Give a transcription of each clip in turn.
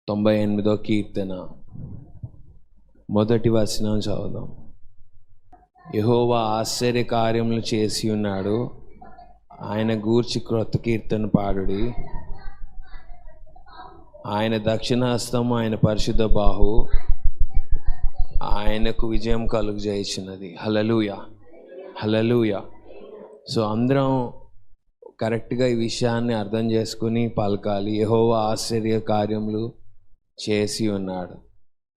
98వ కీర్తన మొదటి వచనం చదువుదాం. యెహోవా ఆశ్చర్య కార్యములు చేసి ఉన్నాడు, ఆయన గూర్చి క్రొత్త కీర్తన పాడుడి. ఆయన దక్షిణ హస్తము, ఆయన పరిశుద్ధ బాహు ఆయనకు విజయం కలుగజేయుచున్నది. హల్లెలూయా, హల్లెలూయా. సో అందరం కరెక్ట్గా ఈ విషయాన్ని అర్థం చేసుకుని పలకాలి. యెహోవా ఆశ్చర్య కార్యములు చేసి ఉన్నాడు.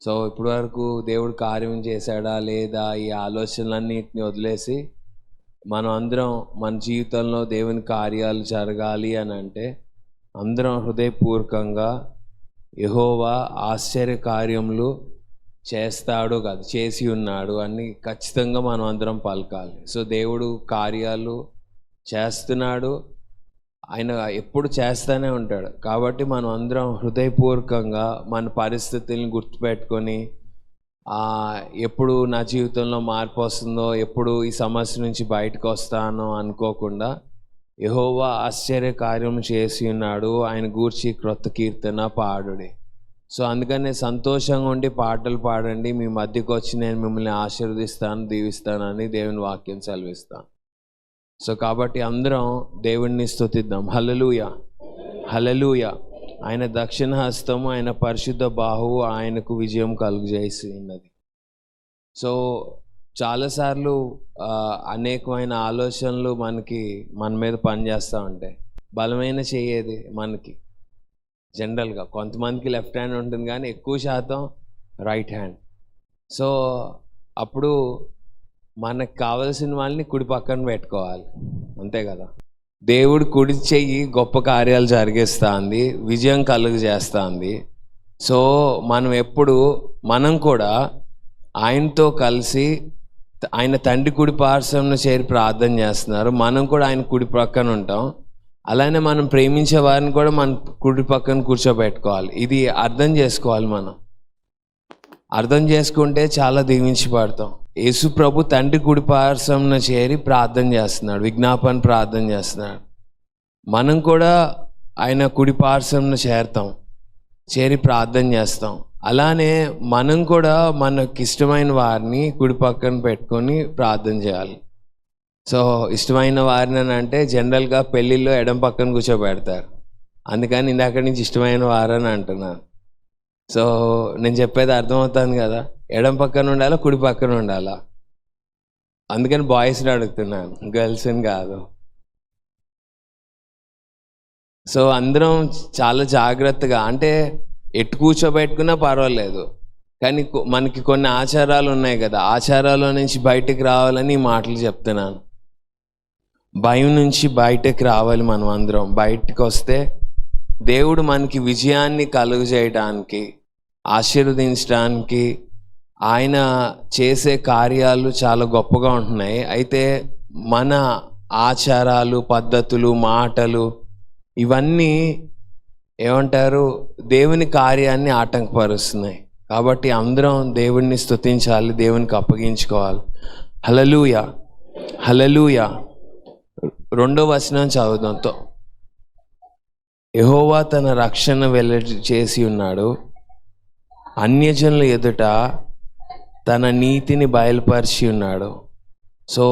సో ఇప్పటి వరకు దేవుడు కార్యం చేశాడా లేదా ఈ ఆలోచనలన్నిటిని వదిలేసి మనం అందరం మన జీవితంలో దేవుని కార్యాలు జరగాలి అని అంటే అందరం హృదయపూర్వకంగా యెహోవా ఆశ్చర్య కార్యములు చేస్తాడు కదా, చేసి ఉన్నాడు అని ఖచ్చితంగా మనం అందరం పలకాలి. సో దేవుడు కార్యాలు చేస్తున్నాడు, ఆయన ఎప్పుడు చేస్తూనే ఉంటాడు. కాబట్టి మనం అందరం హృదయపూర్వకంగా మన పరిస్థితుల్ని గుర్తుపెట్టుకొని ఎప్పుడు నా జీవితంలో మార్పు వస్తుందో, ఎప్పుడు ఈ సమస్య నుంచి బయటకు వస్తానో అనుకోకుండా యెహోవా ఆశ్చర్య కార్యం చేసి ఉన్నాడు, ఆయన గూర్చి క్రొత్త కీర్తన పాడుడి. సో అందుకనే సంతోషంగా ఉండి పాటలు పాడండి. మీ మధ్యకు వచ్చి నేను మిమ్మల్ని ఆశీర్వదిస్తాను, దీవిస్తానని దేవుని వాక్యం సెలవిస్తాను. సో కాబట్టి అందరం దేవుణ్ణి స్తుతిద్దాం. హల్లెలూయా, హల్లెలూయా. ఆయన దక్షిణ హస్తము, ఆయన పరిశుద్ధ బాహువు ఆయనకు విజయం కలుగజేసి ఉన్నది. సో చాలాసార్లు అనేకమైన ఆలోచనలు మన మీద పనిచేస్తూ ఉంటాయి. బలమైన చెయ్యేది మనకి జనరల్గా కొంతమందికి లెఫ్ట్ హ్యాండ్ ఉంటుంది, కానీ ఎక్కువ శాతం రైట్ హ్యాండ్. సో అప్పుడు మనకు కావలసిన వాళ్ళని కుడి పక్కన పెట్టుకోవాలి, అంతే కదా. దేవుడు కుడి చెయ్యి గొప్ప కార్యాలు జరిగిస్తుంది, విజయం కలుగజేస్తుంది. సో మనం కూడా ఆయనతో కలిసి ఆయన తండ్రి కుడి పార్శ్వంలో చేరి ప్రార్థన చేస్తున్నారు, మనం కూడా ఆయన కుడి పక్కన ఉంటాం. అలానే మనం ప్రేమించే వారిని కూడా మన కుడి పక్కన కూర్చోబెట్టుకోవాలి. ఇది అర్థం చేసుకోవాలి. మనం అర్థం చేసుకుంటే చాలా దీవించబడతాం. యేసు ప్రభు తండ్రి కుడి పార్శ్వంలో చేరి ప్రార్థన చేస్తున్నాడు, విజ్ఞాపన ప్రార్థన చేస్తున్నాడు. మనం కూడా ఆయన కుడి పార్శ్వంలో చేరి ప్రార్థన చేస్తాం. అలానే మనం కూడా మనకి ఇష్టమైన వారిని కుడి పక్కన పెట్టుకొని ప్రార్థన చేయాలి. సో ఇష్టమైన వారిని అంటే జనరల్గా పెళ్ళిళ్ళలో ఎడం పక్కన కూర్చోబెడతారు, అందుకని ఇందాక నుంచి ఇష్టమైన వారని అంటున్నాను. సో నేను చెప్పేది అర్థమవుతుంది కదా, ఎడం పక్కన ఉండాలా కుడి పక్కన ఉండాలా? అందుకని బాయ్స్ని అడుగుతున్నాను, గర్ల్స్ని కాదు. సో అందరం చాలా జాగ్రత్తగా, అంటే ఎటు కూర్చోబెట్టుకున్నా పర్వాలేదు, కానీ మనకి కొన్ని ఆచారాలు ఉన్నాయి కదా, ఆచారాల నుంచి బయటకు రావాలని మాటలు చెప్తున్నాను. భయం నుంచి బయటకు రావాలి. మనం అందరం బయటకు వస్తే దేవుడు మనకి విజయాన్ని కలుగజేయడానికి, ఆశీర్వదించడానికి ఆయన చేసే కార్యాలు చాలా గొప్పగా ఉంటున్నాయి. అయితే మన ఆచారాలు, పద్ధతులు, మాటలు ఇవన్నీ ఏమంటారు, దేవుని కార్యాన్ని ఆటంకపరుస్తున్నాయి. కాబట్టి అందరం దేవుణ్ణి స్తుతించాలి, దేవునికి అప్పగించుకోవాలి. హల్లెలూయా, హల్లెలూయా. 2వ వచనం చదువుదాంతో. యెహోవా తన రక్షణ వెల్లడి చేసి ఉన్నాడు, అన్యజనుల ఎదుట తన నీతిని బయలుపరిచి ఉన్నాడు. సో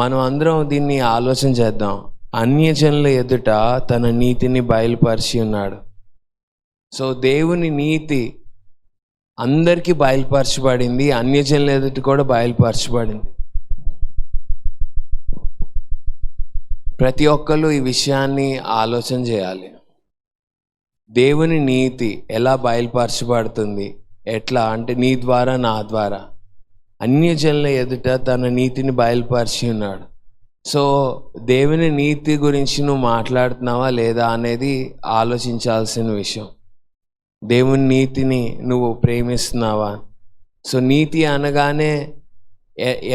మనం అందరం దీన్ని ఆలోచన చేద్దాం. అన్యజనుల ఎదుట తన నీతిని బయలుపరిచి ఉన్నాడు. సో దేవుని నీతి అందరికీ బయలుపరచబడింది, అన్యజనుల ఎదుట కూడా బయలుపరచబడింది. ప్రతి ఒక్కరు ఈ విషయాన్ని ఆలోచన చేయాలి. దేవుని నీతి ఎలా బయలుపరచబడుతుంది? ఎట్లా అంటే నీ ద్వారా, నా ద్వారా. అన్యజనుల ఎదుట తన నీతిని బయలుపరిచి ఉన్నాడు. సో దేవుని నీతి గురించి నువ్వు మాట్లాడుతున్నావా లేదా అనేది ఆలోచించాల్సిన విషయం. దేవుని నీతిని నువ్వు ప్రేమిస్తున్నావా? సో నీతి అనగానే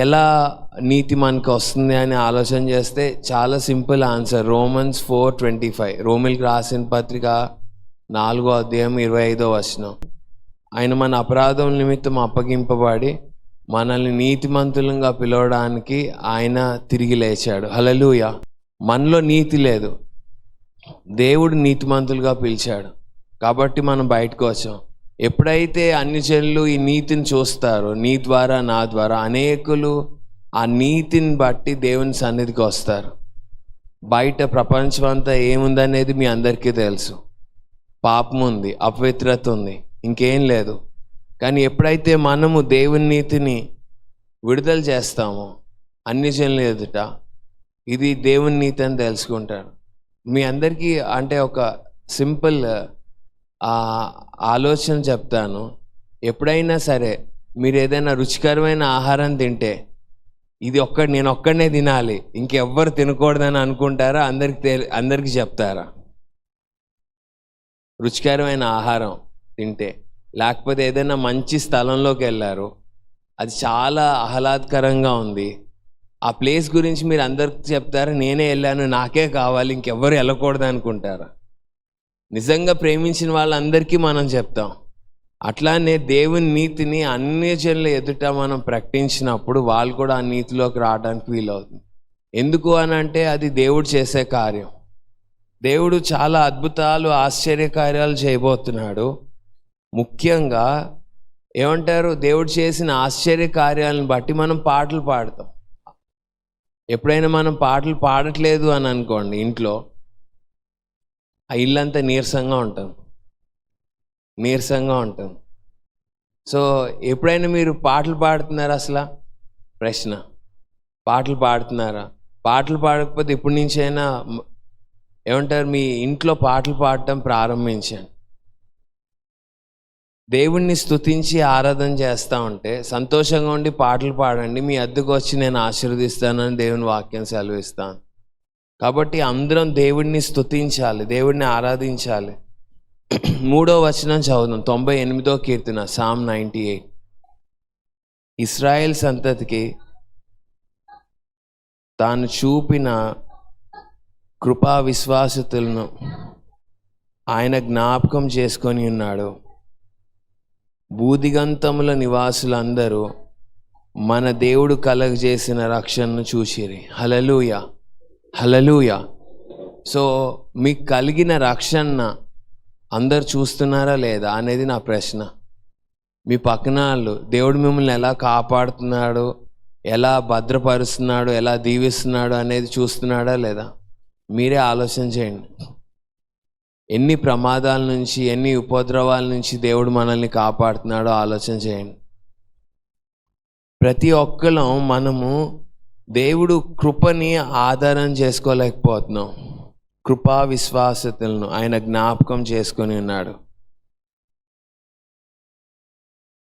ఎలా నీతి మనకు వస్తుంది అని ఆలోచన చేస్తే చాలా సింపుల్ ఆన్సర్. Romans 4:25, రోమిల్కి రాసిన పత్రిక 4వ అధ్యాయం 25వ వచనం. ఆయన మన అపరాధం నిమిత్తం అప్పగింపబడి మనల్ని నీతిమంతులంగా పిలవడానికి ఆయన తిరిగి లేచాడు. హల్లెలూయా. మనలో నీతి లేదు, దేవుడు నీతిమంతులుగా పిలిచాడు. కాబట్టి మనం బయటకు వచ్చాం. ఎప్పుడైతే అన్ని జనులు ఈ నీతిని చూస్తారో, నీ ద్వారా నా ద్వారా అనేకులు ఆ నీతిని బట్టి దేవుని సన్నిధికి వస్తారు. బయట ప్రపంచం అంతా ఏముందనేది మీ అందరికీ తెలుసు. పాపం ఉంది, అపవిత్రత ఉంది, ఇంకేం లేదు. కానీ ఎప్పుడైతే మనము దేవుని నీతిని విడుదల చేస్తామో అన్ని జనుల ఎదుట, ఇది దేవుని నీతి అని తెలుసుకుంటారు. మీ అందరికీ అంటే ఒక సింపుల్ ఆలోచన చెప్తాను. ఎప్పుడైనా సరే మీరు ఏదైనా రుచికరమైన ఆహారం తింటే ఇది నేను ఒక్కడనే తినాలి, ఇంకెవ్వరు తినకూడదని అనుకుంటారా? అందరికీ చెప్తారా? రుచికరమైన ఆహారం తింటే, లేకపోతే ఏదైనా మంచి స్థలంలోకి వెళ్ళారు, అది చాలా ఆహ్లాదకరంగా ఉంది, ఆ ప్లేస్ గురించి మీరు అందరికి చెప్తారా? నేనే వెళ్ళాను, నాకే కావాలి, ఇంకెవ్వరు వెళ్ళకూడదు అనుకుంటారా? నిజంగా ప్రేమించిన వాళ్ళందరికీ మనం చెప్తాం. అట్లానే దేవుని నీతిని అన్ని జనుల ఎదుట మనం ప్రకటించినప్పుడు వాళ్ళు కూడా ఆ నీతిలోకి రావడానికి వీలవుతుంది. ఎందుకు అని అంటే అది దేవుడు చేసే కార్యం. దేవుడు చాలా అద్భుతాలు, ఆశ్చర్యకార్యాలు చేయబోతున్నాడు. ముఖ్యంగా ఏమంటారు, దేవుడు చేసిన ఆశ్చర్య కార్యాలను బట్టి మనం పాటలు పాడతాం. ఎప్పుడైనా మనం పాటలు పాడట్లేదు అని అనుకోండి, ఇంట్లో ఆ ఇల్లంతా నీరసంగా ఉంటుంది. సో ఎప్పుడైనా మీరు పాటలు పాడుతున్నారా? అసలు ప్రశ్న, పాటలు పాడుతున్నారా? పాటలు పాడకపోతే ఇప్పటి నుంచైనా ఏమంటారు, మీ ఇంట్లో పాటలు పాడటం ప్రారంభించండి. దేవుణ్ణి స్తుతించి ఆరాధన చేస్తూ ఉంటే సంతోషంగా ఉండి పాటలు పాడండి. మీ అద్దెకు వచ్చి నేను ఆశీర్వదిస్తానని దేవుని వాక్యం సెలవిస్తాను. కాబట్టి అందరం దేవుణ్ణి స్తుతించాలి, దేవుణ్ణి ఆరాధించాలి. 3వ వచనం చదువుదాం. 98వ కీర్తన, Psalm 98. ఇశ్రాయేల్ సంతతికి తాను చూపిన కృపా విశ్వాసతలను ఆయన జ్ఞాపకం చేసుకొని ఉన్నాడు. భూదిగంతముల నివాసులందరూ మన దేవుడు కలగజేసిన రక్షణను చూసిరి. హల్లెలూయా, హల్లెలూయా. సో మీకు కలిగిన రక్షణ అందరు చూస్తున్నారా లేదా అనేది నా ప్రశ్న. మీ పక్కన వాళ్ళు దేవుడు మిమ్మల్ని ఎలా కాపాడుతున్నాడు, ఎలా భద్రపరుస్తున్నాడు, ఎలా దీవిస్తున్నాడు అనేది చూస్తున్నాడా లేదా? మీరే ఆలోచన చేయండి. ఎన్ని ప్రమాదాల నుంచి, ఎన్ని ఉపద్రవాల నుంచి దేవుడు మనల్ని కాపాడుతున్నాడో ఆలోచన చేయండి. ప్రతి ఒక్కరం మనము దేవుడు కృపని ఆధారం చేసుకోలేకపోతున్నాం. కృపా విశ్వాసతలను ఆయన జ్ఞాపకం చేసుకొని ఉన్నాడు.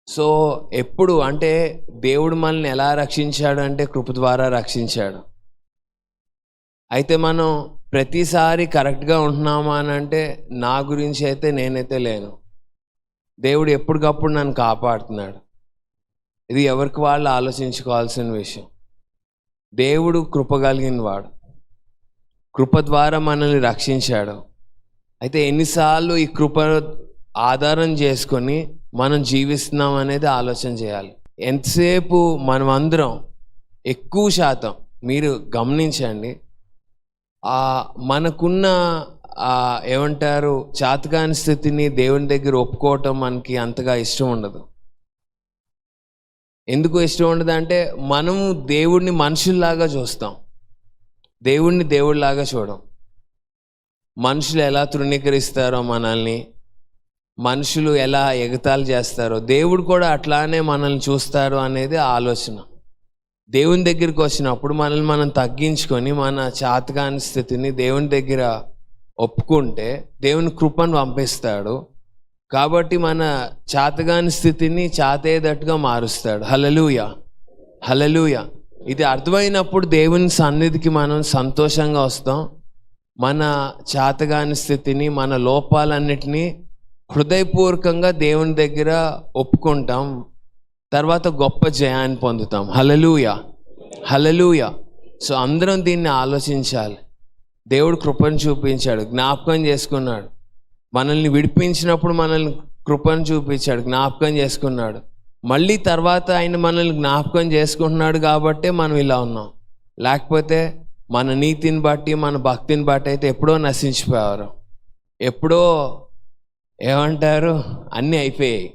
సో ఎప్పుడు అంటే దేవుడు మనల్ని ఎలా రక్షించాడు అంటే కృప ద్వారా రక్షించాడు. అయితే మనం ప్రతిసారి కరెక్ట్గా ఉంటున్నామా అని అంటే నా గురించి అయితే నేనైతే లేను. దేవుడు ఎప్పటికప్పుడు నన్ను కాపాడుతున్నాడు. ఇది ఎవరికి వాళ్ళు ఆలోచించుకోవాల్సిన విషయం. దేవుడు కృప కలిగిన వాడు, కృప ద్వారా మనల్ని రక్షించాడు. అయితే ఎన్నిసార్లు ఈ కృప ఆధారం చేసుకొని మనం జీవిస్తున్నాం అనేది ఆలోచన చేయాలి. ఎంతసేపు మనం అందరం ఎక్కువ శాతం మీరు గమనించండి, మనకున్న ఏమంటారు చాతకాని స్థితిని దేవుని దగ్గర ఒప్పుకోవటం మనకి అంతగా ఇష్టం ఉండదు. ఎందుకు ఇష్టం ఉండదు అంటే మనము దేవుడిని మనుషుల్లాగా చూస్తాం, దేవుణ్ణి దేవుడిలాగా చూడం. మనుషులు ఎలా తృణీకరిస్తారో మనల్ని, మనుషులు ఎలా ఎగతాళి చేస్తారో దేవుడు కూడా అట్లానే మనల్ని చూస్తారు అనేది ఆలోచన. దేవుని దగ్గరికి వచ్చినప్పుడు మనల్ని మనం తగ్గించుకొని మన చాతకాని స్థితిని దేవుని దగ్గర ఒప్పుకుంటే దేవుని కృపను పంపిస్తాడు. కాబట్టి మన చాతగాని స్థితిని చాతేదట్టుగా మారుస్తాడు. హల్లెలూయా, హల్లెలూయా. ఇది అర్థమైనప్పుడు దేవుని సన్నిధికి మనం సంతోషంగా వస్తాం. మన చాతగాని స్థితిని, మన లోపాలన్నిటినీ హృదయపూర్వకంగా దేవుని దగ్గర ఒప్పుకుంటాం. తర్వాత గొప్ప జయాన్ని పొందుతాం. హల్లెలూయా, హల్లెలూయా. సో అందరం దీన్ని ఆలోచించాలి. దేవుడు కృపను చూపించాడు, జ్ఞాపకం చేసుకున్నాడు. మనల్ని విడిపించినప్పుడు మనల్ని కృపను చూపించాడు, జ్ఞాపకం చేసుకున్నాడు. మళ్ళీ తర్వాత ఆయన మనల్ని జ్ఞాపకం చేసుకుంటున్నాడు కాబట్టే మనం ఇలా ఉన్నాం. లేకపోతే మన నీతిని బట్టి, మన భక్తిని బట్టి అయితే ఎప్పుడో నశించిపోయారు, ఎప్పుడో ఏమంటారు, అన్నీ అయిపోయాయి.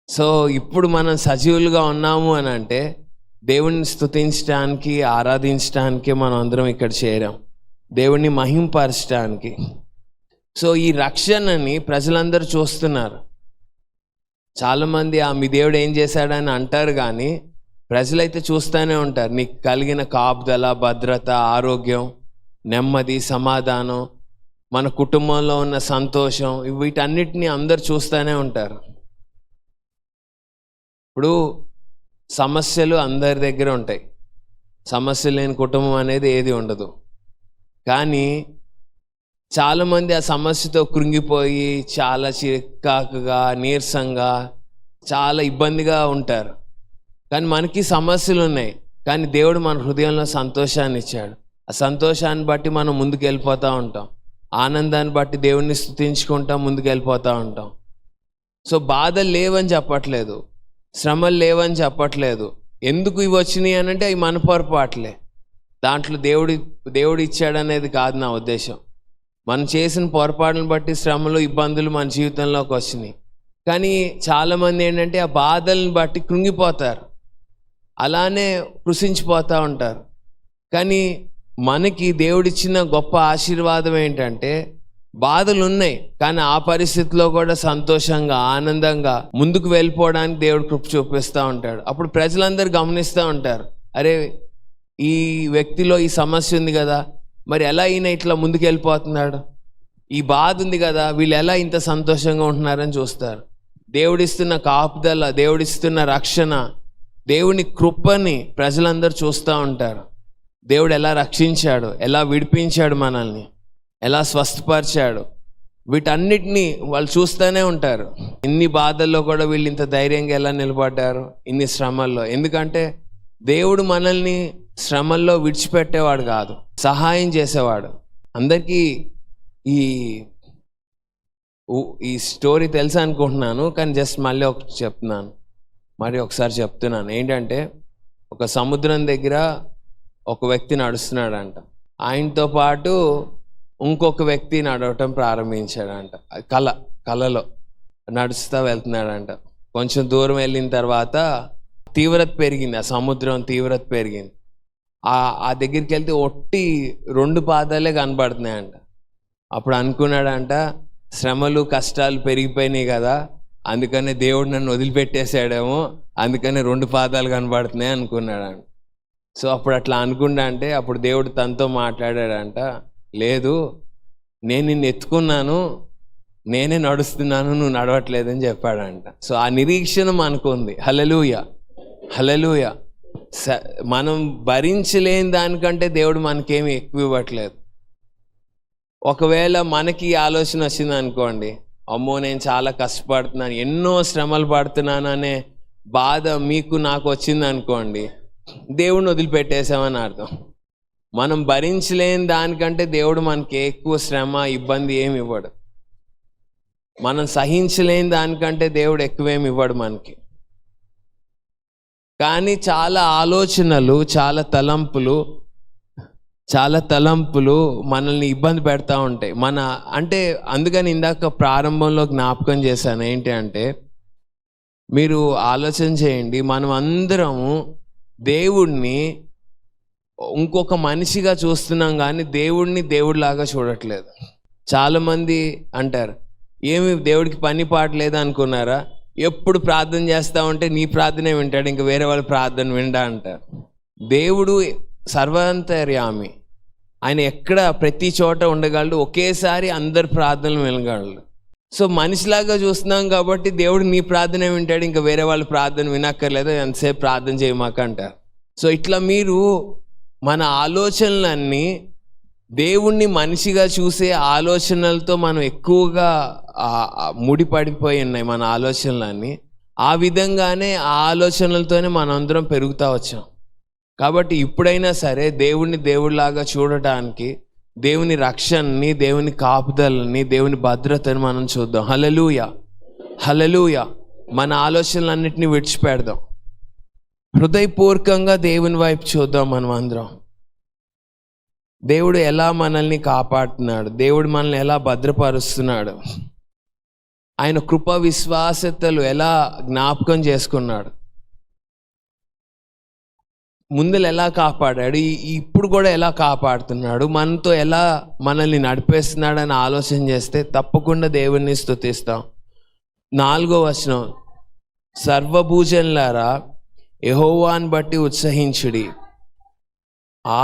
సో ఇప్పుడు మనం సజీవులుగా ఉన్నాము అని అంటే దేవుణ్ణి స్తుతించడానికి, ఆరాధించడానికి మనం అందరం ఇక్కడ చేరాం, దేవుణ్ణి మహింపరచడానికి. సో ఈ రక్షణని ప్రజలందరూ చూస్తున్నారు. చాలామంది మీ దేవుడు ఏం చేశాడని అంటారు, కానీ ప్రజలైతే చూస్తూనే ఉంటారు. నీకు కలిగిన కాపుదల, భద్రత, ఆరోగ్యం, నెమ్మది, సమాధానం, మన కుటుంబంలో ఉన్న సంతోషం, వీటన్నిటిని అందరు చూస్తూనే ఉంటారు. ఇప్పుడు సమస్యలు అందరి దగ్గర ఉంటాయి, సమస్య లేని కుటుంబం అనేది ఏది ఉండదు. కానీ చాలామంది ఆ సమస్యతో కృంగిపోయి చాలా చికాకుగా, నీరసంగా, చాలా ఇబ్బందిగా ఉంటారు. కానీ మనకి సమస్యలు ఉన్నాయి, కానీ దేవుడు మన హృదయంలో సంతోషాన్ని ఇచ్చాడు. ఆ సంతోషాన్ని బట్టి మనం ముందుకు వెళ్ళిపోతూ ఉంటాం, ఆనందాన్ని బట్టి దేవుణ్ణి స్తుతించుకుంటా ముందుకు వెళ్ళిపోతూ ఉంటాం. సో బాధలు లేవని చెప్పట్లేదు, శ్రమలు లేవని చెప్పట్లేదు. ఎందుకు ఇవి వచ్చినాయి అని అంటే అవి మన పొరపాట్లే, దాంట్లో దేవుడు ఇచ్చాడనేది కాదు నా ఉద్దేశం. మనం చేసిన పొరపాటును బట్టి శ్రమలు, ఇబ్బందులు మన జీవితంలోకి వచ్చినాయి. కానీ చాలామంది ఏంటంటే ఆ బాధలను బట్టి కృంగిపోతారు, అలానే కృషించిపోతూ ఉంటారు. కానీ మనకి దేవుడిచ్చిన గొప్ప ఆశీర్వాదం ఏంటంటే బాధలు ఉన్నాయి, కానీ ఆ పరిస్థితిలో కూడా సంతోషంగా, ఆనందంగా ముందుకు వెళ్ళిపోవడానికి దేవుడు కృప చూపిస్తూ ఉంటాడు. అప్పుడు ప్రజలందరూ గమనిస్తూ ఉంటారు, అరే ఈ వ్యక్తిలో ఈ సమస్య ఉంది కదా, మరి ఎలా ఈయన ఇట్లా ముందుకు వెళ్ళిపోతున్నాడు, ఈ బాధ ఉంది కదా, వీళ్ళు ఎలా ఇంత సంతోషంగా ఉంటున్నారని చూస్తారు. దేవుడిస్తున్న కాపుదల, దేవుడిస్తున్న రక్షణ, దేవుని కృపని ప్రజలందరూ చూస్తూ ఉంటారు. దేవుడు ఎలా రక్షించాడు, ఎలా విడిపించాడు, మనల్ని ఎలా స్వస్థపరిచాడు, వీటన్నిటినీ వాళ్ళు చూస్తూనే ఉంటారు. ఇన్ని బాధల్లో కూడా వీళ్ళు ఇంత ధైర్యంగా ఎలా నిలబడ్డారు ఇన్ని శ్రమల్లో. ఎందుకంటే దేవుడు మనల్ని శ్రమల్లో విడిచిపెట్టేవాడు కాదు, సహాయం చేసేవాడు. అందరికీ ఈ స్టోరీ తెలుసు అనుకుంటున్నాను, కానీ జస్ట్ మళ్ళీ ఒకసారి చెప్తున్నాను. ఏంటంటే ఒక సముద్రం దగ్గర ఒక వ్యక్తి నడుస్తున్నాడంట, ఆయనతో పాటు ఇంకొక వ్యక్తి నడవటం ప్రారంభించాడంట. కలలో నడుస్తూ వెళ్తున్నాడంట. కొంచెం దూరం వెళ్ళిన తర్వాత తీవ్రత పెరిగింది, ఆ సముద్రం తీవ్రత పెరిగింది. ఆ దగ్గరికి వెళ్తే ఒట్టి 2 పాదాలే కనబడుతున్నాయంట. అప్పుడు అనుకున్నాడంట, శ్రమలు కష్టాలు పెరిగిపోయినాయి కదా, అందుకనే దేవుడు నన్ను వదిలిపెట్టేశాడేమో, అందుకనే 2 పాదాలు కనబడుతున్నాయి అనుకున్నాడంట. సో అప్పుడు అట్లా అనుకున్నా అంటే అప్పుడు దేవుడు తనతో మాట్లాడాడంట, లేదు నేను నిన్ను ఎత్తుకున్నాను, నేనే నడుస్తున్నాను, నువ్వు నడవట్లేదని చెప్పాడంట. సో ఆ నిరీక్షణ మనకుంది. హల్లెలూయా, హల్లెలూయా. మనం భరించలేని దానికంటే దేవుడు మనకేమి ఎక్కువ ఇవ్వట్లేదు. ఒకవేళ మనకి ఆలోచన వచ్చింది అనుకోండి, అమ్మో నేను చాలా కష్టపడుతున్నాను, ఎన్నో శ్రమలు పడుతున్నాను అనే బాధ మీకు నాకు వచ్చింది అనుకోండి, దేవుడిని వదిలిపెట్టేసామని అర్థం. మనం భరించలేని దానికంటే దేవుడు మనకి ఎక్కువ శ్రమ, ఇబ్బంది ఏమి ఇవ్వడు. మనం సహించలేని దానికంటే దేవుడు ఎక్కువేమి ఇవ్వడు మనకి. కానీ చాలా ఆలోచనలు, చాలా తలంపులు మనల్ని ఇబ్బంది పెడతా ఉంటాయి. అంటే అందుకని ఇందాక ప్రారంభంలో జ్ఞాపకం చేశాను, ఏంటి అంటే మీరు ఆలోచన చేయండి, మనం అందరము దేవుణ్ణి ఇంకొక మనిషిగా చూస్తున్నాం, కానీ దేవుడిని దేవుడిలాగా చూడట్లేదు. చాలామంది అంటారు, ఏమి దేవుడికి పని పాట లేదు అనుకున్నారా, ఎప్పుడు ప్రార్థన చేస్తూ ఉంటే నీ ప్రార్థనే వింటాడు, ఇంకా వేరే వాళ్ళ ప్రార్థన విండా అంటారు. దేవుడు సర్వాంతర్యామి, ఆయన ఎక్కడ ప్రతి చోట ఉండగలడు, ఒకేసారి అందరి ప్రార్థనలు వినగలడు. సో మనిషిలాగా చూస్తున్నాం కాబట్టి దేవుడు నీ ప్రార్థనే వింటాడు, ఇంకా వేరే వాళ్ళ ప్రార్థన వినక్కర్లేదు, ఎంతసేపు ప్రార్థన చేయమాక అంటారు. సో ఇట్లా మీరు మన ఆలోచనలన్నీ దేవుణ్ణి మనిషిగా చూసే ఆలోచనలతో మనం ఎక్కువగా ముడిపడిపోయి ఉన్నాయి మన ఆలోచనలన్నీ. ఆ విధంగానే ఆ ఆలోచనలతోనే మనందరం పెరుగుతూ వచ్చాం. కాబట్టి ఇప్పుడైనా సరే దేవుణ్ణి దేవుడిలాగా చూడటానికి దేవుని రక్షణని, దేవుని కాపుదలని, దేవుని భద్రతని మనం చూద్దాం. హల్లెలూయా, హల్లెలూయా. మన ఆలోచనలన్నింటినీ విడిచిపెడదాం, హృదయపూర్వకంగా దేవుని వైపు చూద్దాం మనం అందరం. దేవుడు ఎలా మనల్ని కాపాడుతున్నాడు, దేవుడు మనల్ని ఎలా భద్రపరుస్తున్నాడు, ఆయన కృప విశ్వాసతలు ఎలా జ్ఞాపకం చేసుకున్నాడు, ముందులు ఎలా కాపాడాడు, ఇప్పుడు కూడా ఎలా కాపాడుతున్నాడు, మనతో ఎలా మనల్ని నడిపేస్తున్నాడు అని ఆలోచన చేస్తే తప్పకుండా దేవుణ్ణి స్తుతిస్తాం. 4వ వచనం, సర్వభూజనులారా యెహోవాను బట్టి ఉత్సహించుడి,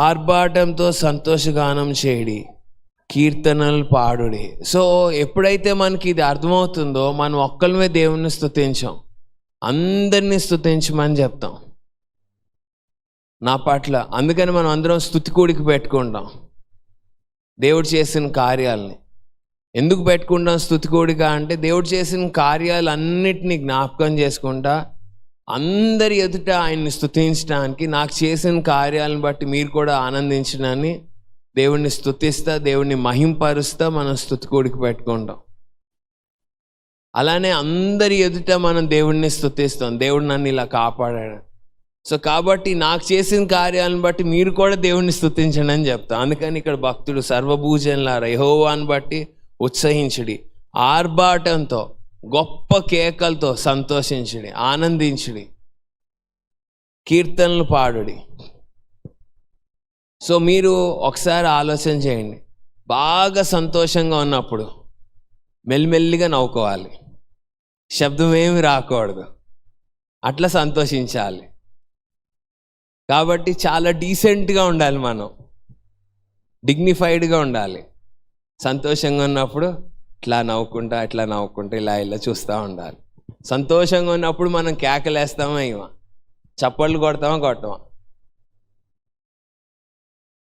ఆర్భాటంతో సంతోషగానం చేయడి, కీర్తనలు పాడుడి. సో ఎప్పుడైతే మనకి ఇది అర్థమవుతుందో మనం ఒక్కళ్ళమే దేవుణ్ణి స్తుతించాం, అందరినీ స్తుతించమని చెప్తాం నా పట్ల. అందుకని మనం అందరం స్తుతి కూడికి పెట్టుకుంటాం దేవుడు చేసిన కార్యాలని. ఎందుకు పెట్టుకుంటాం స్తుతి కూడిక అంటే, దేవుడు చేసిన కార్యాలన్నిటినీ జ్ఞాపకం చేసుకుంటా అందరి ఎదుట ఆయన్ని స్తుతించడానికి, నాకు చేసిన కార్యాలను బట్టి మీరు కూడా ఆనందించడాన్ని దేవుణ్ణి స్తుతిస్తా, దేవుణ్ణి మహింపరుస్తా మనం స్తుతి కూడికి పెట్టుకుంటాం. అలానే అందరి ఎదుట మనం దేవుణ్ణి స్తుతిస్తాం, దేవుడు నన్ను ఇలా కాపాడాడు. సో కాబట్టి నాకు చేసిన కార్యాలను బట్టి మీరు కూడా దేవుణ్ణి స్తుతించండి అని చెప్తాం. అందుకని ఇక్కడ భక్తుడు సర్వభూజనులారా యెహోవాను బట్టి ఉత్సహించుడి, ఆర్భాటంతో గొప్ప కేకలతో సంతోషించుడి, ఆనందించుడి, కీర్తనలు పాడుడి. సో మీరు ఒకసారి ఆలోచన చేయండి, బాగా సంతోషంగా ఉన్నప్పుడు మెల్లిమెల్లిగా నవ్వుకోవాలి, శబ్దం ఏమి రాకూడదు, అట్లా సంతోషించాలి. కాబట్టి చాలా డీసెంట్గా ఉండాలి, మనం డిగ్నిఫైడ్గా ఉండాలి. సంతోషంగా ఉన్నప్పుడు ఇట్లా నవ్వుకుంటా ఇలా చూస్తూ ఉండాలి. సంతోషంగా ఉన్నప్పుడు మనం కేకలేస్తామా, ఇవా చప్పట్లు కొడతామా,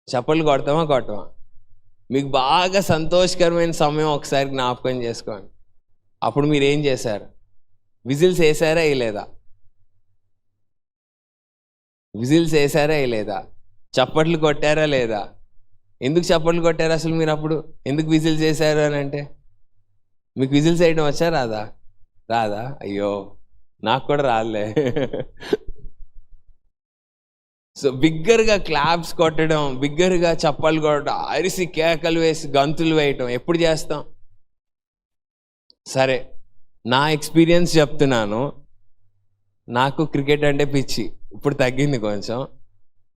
చప్పట్లు కొడతామా. మీకు బాగా సంతోషకరమైన సమయం ఒకసారి జ్ఞాపకం చేసుకోండి. అప్పుడు మీరు ఏం చేశారు? విజిల్స్ వేసారా వేయలేదా? విజిల్స్ వేసారా వేయలేదా? చప్పట్లు కొట్టారా లేదా? ఎందుకు చప్పట్లు కొట్టారు అసలు మీరు? అప్పుడు ఎందుకు విజిల్స్ వేసారు అని అంటే, మీకు విజిల్స్ వేయడం వచ్చా రాదా? అయ్యో, నాకు కూడా రాదులే. సో బిగ్గరగా క్లాప్స్ కొట్టడం, బిగ్గరగా చప్పలు కొట్టడం, అరిసి కేకలు వేసి గంతులు వేయటం ఎప్పుడు చేస్తాం? సరే, నా ఎక్స్పీరియన్స్ చెప్తున్నాను. నాకు క్రికెట్ అంటే పిచ్చి, ఇప్పుడు తగ్గింది కొంచెం.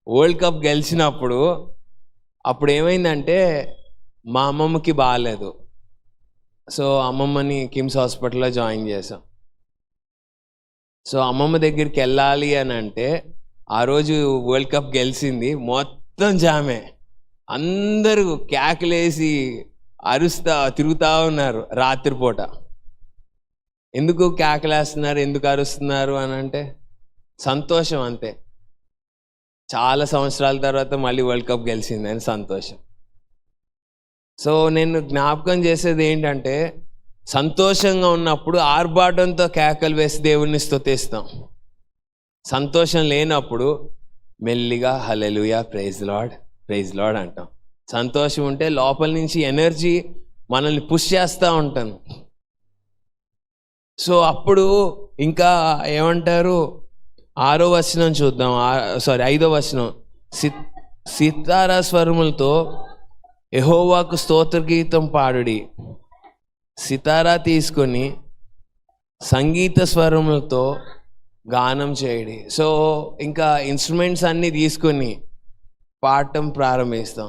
వరల్డ్ కప్ గెలిచినప్పుడు అప్పుడు ఏమైందంటే, మా అమ్మమ్మకి బాగాలేదు. సో అమ్మమ్మని కిమ్స్ హాస్పిటల్లో జాయిన్ చేసాం. సో అమ్మమ్మ దగ్గరికి వెళ్ళాలి అని అంటే, ఆ రోజు వరల్డ్ కప్ గెలిచింది, మొత్తం జామే, అందరూ కేకలేసి అరుస్తా తిరుగుతూ ఉన్నారు రాత్రిపూట. ఎందుకు కేకలేస్తున్నారు, ఎందుకు అరుస్తున్నారు అని అంటే, సంతోషం అంతే. చాలా సంవత్సరాల తర్వాత మళ్ళీ వరల్డ్ కప్ గెలిచింది అని సంతోషం. సో నేను జ్ఞాపకం చేసేది ఏంటంటే, సంతోషంగా ఉన్నప్పుడు ఆర్భాటంతో కేకలు వేసి దేవుణ్ణి స్తుతిస్తాం. సంతోషం లేనప్పుడు మెల్లిగా హల్లెలూయా, ప్రైజ్ లార్డ్ అంటాం. సంతోషం ఉంటే లోపల నుంచి ఎనర్జీ మనల్ని పుష్ చేస్తూ ఉంటాను. సో అప్పుడు ఇంకా ఏమంటారు, 6వ వచనం చూద్దాం. 5వ వచనం, సితారా స్వరములతో యెహోవాకు స్తోత్ర గీతం పాడుడి. సితారా తీసుకొని సంగీత స్వరములతో గానం చేయడి. సో ఇంకా ఇన్స్ట్రుమెంట్స్ అన్నీ తీసుకొని పాడటం ప్రారంభిస్తాం.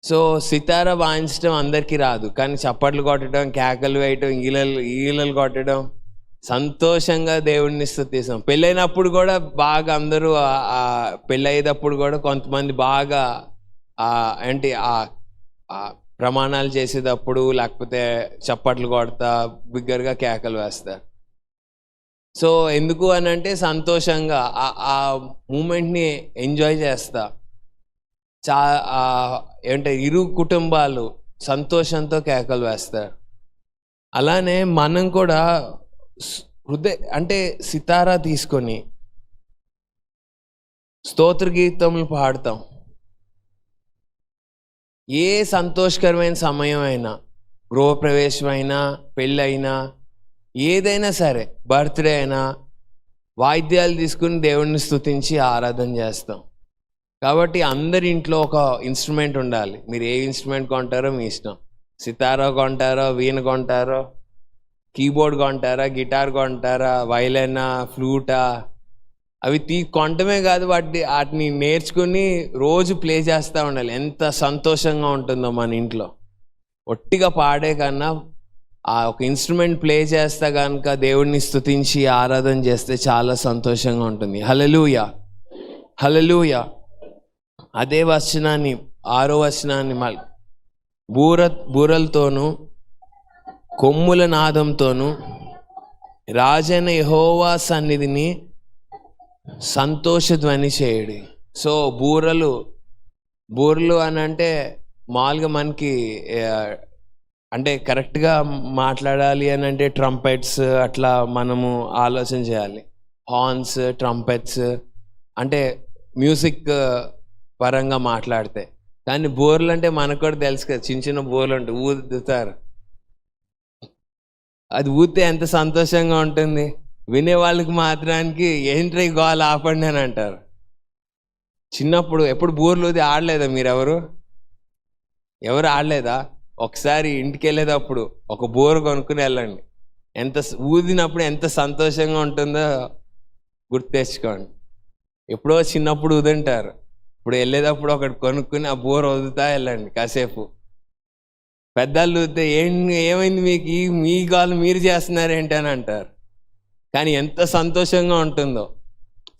సో సితారా వాయించడం అందరికీ రాదు, కానీ చప్పట్లు కొట్టడం, కేకలు వేయటం, ఈలలు కొట్టడం, సంతోషంగా దేవుడిని స్తుతిస్తాం. పెళ్ళైనప్పుడు కూడా బాగా అందరూ పెళ్ళయ్యేటప్పుడు కూడా కొంతమంది బాగా ఏంటి ప్రమాణాలు చేసేటప్పుడు లేకపోతే చప్పట్లు కొడతా బిగ్గరగా కేకలు వేస్తారు. సో ఎందుకు అని అంటే, సంతోషంగా ఆ మూమెంట్ని ఎంజాయ్ చేస్తా. ఏంటంటే ఇరు కుటుంబాలు సంతోషంతో కేకలు వేస్తారు. అలానే మనం కూడా అంటే సితారా తీసుకొని స్తోత్ర గీతములు పాడతాం. ఏ సంతోషకరమైన సమయం అయినా, గృహప్రవేశం అయినా, పెళ్ళైనా, ఏదైనా సరే, బర్త్డే అయినా, వాయిద్యాలు తీసుకుని దేవుణ్ణి స్తుతించి ఆరాధన చేస్తాం. కాబట్టి అందరి ఇంట్లో ఒక ఇన్స్ట్రుమెంట్ ఉండాలి. మీరు ఏ ఇన్స్ట్రుమెంట్ కొంటారో మీ ఇష్టం. సితారా కొంటారో, వీణ కొంటారో, కీబోర్డ్ కొంటారా, గిటార్ కొంటారా, వైలెనా, ఫ్లూటా, అవి కొనటమే కాదు, వాటిని నేర్చుకుని రోజు ప్లే చేస్తూ ఉండాలి. ఎంత సంతోషంగా ఉంటుందో మన ఇంట్లో. ఒట్టిగా పాడే కన్నా ఆ ఒక ఇన్స్ట్రుమెంట్ ప్లే చేస్తే కనుక దేవుడిని స్తుతించి ఆరాధన చేస్తే చాలా సంతోషంగా ఉంటుంది. హల్లెలూయా, హల్లెలూయా. అదే వచనాన్ని 6వ వచనాన్ని బూరలతోనూ కొమ్ముల నాదంతోనూ రాజైన యెహోవా సన్నిధిని సంతోషధ్వని చేయుడి. సో బూరలు అని అంటే మామూలుగా మనకి అంటే కరెక్ట్గా మాట్లాడాలి అని అంటే ట్రంపెట్స్ అట్లా మనము ఆలోచన చేయాలి. హార్న్స్, ట్రంపెట్స్ అంటే మ్యూజిక్ పరంగా మాట్లాడితే. కానీ బోర్లు అంటే మనకు కూడా తెలుసు కదా, చిన్న చిన్న బోర్లు అంటే ఊదుతారు. అది ఊదితే ఎంత సంతోషంగా ఉంటుంది. వినే వాళ్ళకి మాత్రానికి ఏంట్రీ గోల ఆపండి అని అంటారు. చిన్నప్పుడు ఎప్పుడు బోర్లు ఊది ఆడలేదా మీరెవరు? ఎవరు ఆడలేదా? ఒకసారి ఇంటికి వెళ్ళేటప్పుడు ఒక బోరు కొనుక్కుని వెళ్ళండి. ఊదినప్పుడు ఎంత సంతోషంగా ఉంటుందో గుర్తు తెచ్చుకోండి. ఎప్పుడో చిన్నప్పుడు ఊదుంటారు, ఇప్పుడు వెళ్ళేటప్పుడు ఒకటి కొనుక్కుని ఆ బోర్ వదులుతా వెళ్ళండి కాసేపు. పెద్దలు ఊదితే ఏమైంది మీకు, మీ గాలు మీరు చేస్తున్నారేంటి అని అంటారు. కానీ ఎంత సంతోషంగా ఉంటుందో.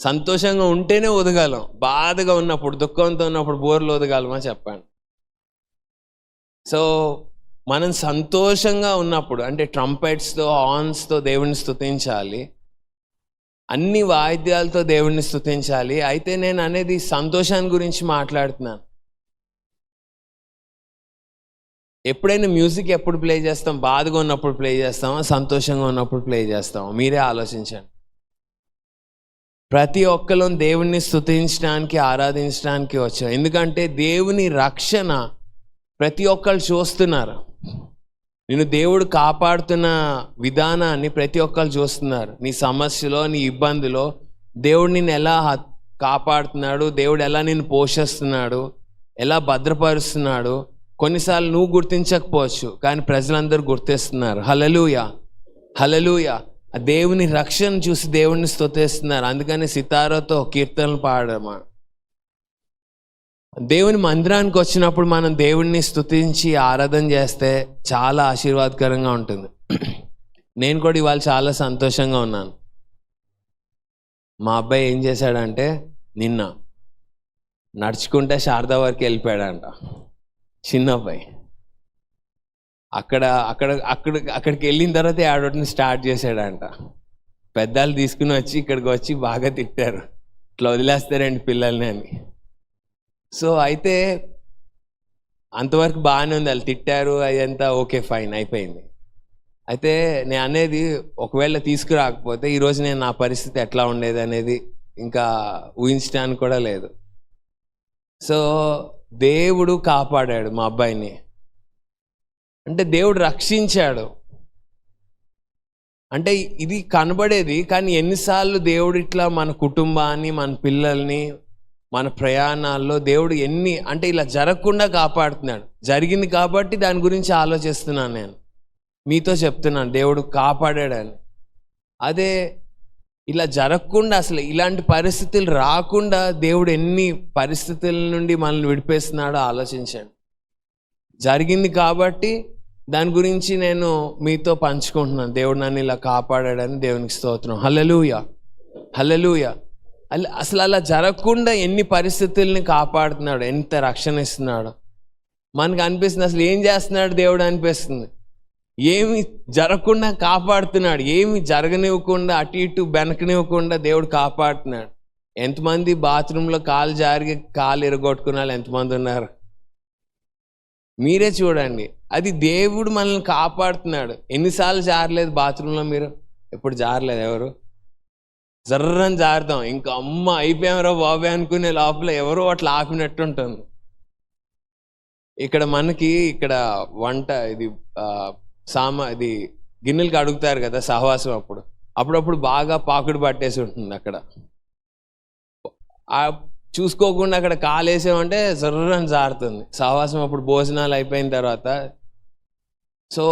సంతోషంగా ఉంటేనే ఊదగలం. బాధగా ఉన్నప్పుడు, దుఃఖంతో ఉన్నప్పుడు బోర్లు ఊదగలమా చెప్పండి. సో మనం సంతోషంగా ఉన్నప్పుడు అంటే ట్రంపెట్స్తో, హార్న్స్తో దేవుణ్ణి స్తుతించాలి, అన్ని వాయిద్యాలతో దేవుణ్ణి స్తుతించాలి. అయితే నేను అనేది సంతోషాన్ని గురించి మాట్లాడుతున్నాను. ఎప్పుడైనా మ్యూజిక్ ఎప్పుడు ప్లే చేస్తాం? బాధగా ఉన్నప్పుడు ప్లే చేస్తామా, సంతోషంగా ఉన్నప్పుడు ప్లే చేస్తామా? మీరే ఆలోచించండి. ప్రతి ఒక్కరు దేవుణ్ణి స్తుతించడానికి, ఆరాధించడానికి వచ్చాం. ఎందుకంటే దేవుని రక్షణ ప్రతి ఒక్కరు చూస్తున్నారు. నిన్ను దేవుడు కాపాడుతున్న విధానాన్ని ప్రతి ఒక్కరు చూస్తున్నారు. నీ సమస్యలో, నీ ఇబ్బందిలో దేవుడు నిన్ను ఎలా కాపాడుతున్నాడు, దేవుడు ఎలా నిన్ను పోషిస్తున్నాడు, ఎలా భద్రపరుస్తున్నాడు. కొన్నిసార్లు నువ్వు గుర్తించకపోవచ్చు, కానీ ప్రజలందరూ గుర్తిస్తున్నారు. హల్లెలూయా, హల్లెలూయా. ఆ దేవుని రక్షణ చూసి దేవుణ్ణి స్తుతిస్తున్నారు. అందుకని సితారాతో కీర్తనలు పాడమా. దేవుని మందిరానికి వచ్చినప్పుడు మనం దేవుణ్ణి స్తుతించి ఆరాధన చేస్తే చాలా ఆశీర్వాదకరంగా ఉంటుంది. నేను కూడా ఇవాళ చాలా సంతోషంగా ఉన్నాను. మా అబ్బాయి ఏం చేశాడంటే నిన్న నడుచుకుంటే శారదా వరకు వెళ్ళిపోయాడంట. చిన్న అబ్బాయి అక్కడికి వెళ్ళిన తర్వాత ఆడటం స్టార్ట్ చేశాడంట. పెద్దలు తీసుకుని వచ్చి ఇక్కడికి వచ్చి బాగా తిట్టారు, ఇట్లా వదిలేస్తారండి పిల్లల్ని అని. సో అయితే అంతవరకు బాగానే ఉంది, వాళ్ళు తిట్టారు, అదంతా ఓకే, ఫైన్, అయిపోయింది. అయితే నేను అనేది ఒకవేళ తీసుకురాకపోతే ఈరోజు నేను నా పరిస్థితి ఎట్లా ఉండేది అనేది ఇంకా ఊహించడానికి కూడా లేదు. సో దేవుడు కాపాడాడు మా అబ్బాయిని, అంటే దేవుడు రక్షించాడు. అంటే ఇది కనబడేది, కానీ ఎన్నిసార్లు దేవుడు ఇట్లా మన కుటుంబాన్ని, మన పిల్లల్ని, మన ప్రయాణాల్లో దేవుడు అంటే ఇలా జరగకుండా కాపాడుతున్నాడు. జరిగింది కాబట్టి దాని గురించి ఆలోచిస్తున్నాను. నేను మీతో చెప్తున్నాను దేవుడు కాపాడాడని. అదే ఇలా జరగకుండా, అసలు ఇలాంటి పరిస్థితులు రాకుండా దేవుడు ఎన్ని పరిస్థితుల నుండి మనల్ని విడిపేస్తున్నాడో ఆలోచించండి. జరిగింది కాబట్టి దాని గురించి నేను మీతో పంచుకుంటున్నాను. దేవుడు నన్ను ఇలా కాపాడాడని దేవునికి స్తోత్రం. హల్లెలూయా, హల్లెలూయా. అసలు అలా జరగకుండా ఎన్ని పరిస్థితుల్ని కాపాడుతున్నాడు, ఎంత రక్షణ ఇస్తున్నాడు. మనకు అనిపిస్తుంది అసలు ఏం చేస్తున్నాడు దేవుడు అనిపిస్తుంది. ఏమి జరగకుండా కాపాడుతున్నాడు, ఏమి జరగనివ్వకుండా, అటు ఇటు బెనకనివ్వకుండా దేవుడు కాపాడుతున్నాడు. ఎంతమంది బాత్రూంలో కాలు జారి కాలు ఎరగొట్టుకున్న వాళ్ళు ఎంతమంది ఉన్నారు? మీరే చూడండి. అది దేవుడు మనల్ని కాపాడుతున్నాడు. ఎన్నిసార్లు జారలేదు బాత్రూంలో? మీరు ఎప్పుడు జారలేదు? ఎవరు? జర్రని జారుతాం, ఇంకా అమ్మ అయిపోయామరా బాబాయ్ అనుకునే లోపల ఎవరో అట్లా ఆపినట్టు ఉంటుంది. ఇక్కడ వంట ఇది ఇది గిన్నెలు కడుగుతారు కదా సహవాసం, అప్పుడప్పుడు బాగా పాకుడు పట్టేసి ఉంటుంది. అక్కడ చూసుకోకుండా అక్కడ కాలేసామంటే జర్రని జారుతుంది. సహవాసం అప్పుడు భోజనాలు అయిపోయిన తర్వాత సో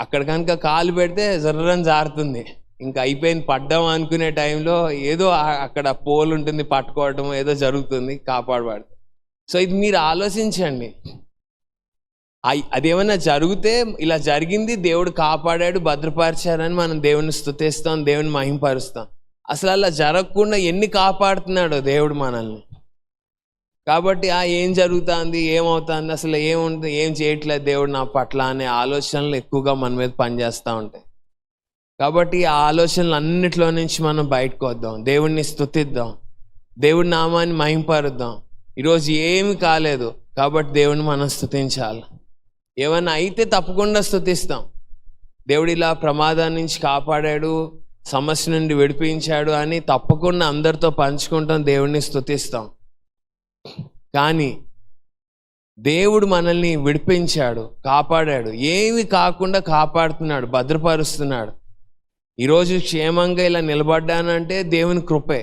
అక్కడ కనుక కాలు పెడితే జర్రని జారుతుంది. ఇంకా అయిపోయింది పడ్డాం అనుకునే టైంలో ఏదో అక్కడ పోల్ ఉంటుంది, పట్టుకోవటం ఏదో జరుగుతుంది, కాపాడబడుతుంది. సో ఇది మీరు ఆలోచించండి. అదేమన్నా జరిగితే ఇలా జరిగింది, దేవుడు కాపాడాడు, భద్రపరిచారని మనం దేవుని స్తుతిస్తాం, దేవుని మహింపరుస్తాం. అసలు అలా జరగకుండా ఎన్ని కాపాడుతున్నాడో దేవుడు మనల్ని. కాబట్టి ఏం జరుగుతుంది, ఏమవుతుంది, అసలు ఏముంటుంది, ఏం చేయట్లేదు దేవుడు నా పట్ల అనే ఆలోచనలు ఎక్కువగా మన మీద పనిచేస్తూ ఉంటాయి. కాబట్టి ఆ ఆలోచనలు అన్నిట్లో నుంచి మనం బయటకు వద్దాం, దేవుడిని స్తుతిద్దాం, దేవుడి నామాన్ని మహింపరుద్దాం. ఈరోజు ఏమి కాలేదు కాబట్టి దేవుడిని మనం స్తుతించాలి. ఏమన్నా అయితే తప్పకుండా స్తుతిస్తాం. దేవుడు ఇలా ప్రమాదం నుంచి కాపాడాడు, సమస్య నుండి విడిపించాడు అని తప్పకుండా అందరితో పంచుకుంటాం, దేవుడిని స్తుతిస్తాం. కానీ దేవుడు మనల్ని విడిపించాడు, కాపాడాడు, ఏమి కాకుండా కాపాడుతున్నాడు, భద్రపరుస్తున్నాడు. ఈరోజు క్షేమంగా ఇలా నిలబడ్డానంటే దేవుని కృపే.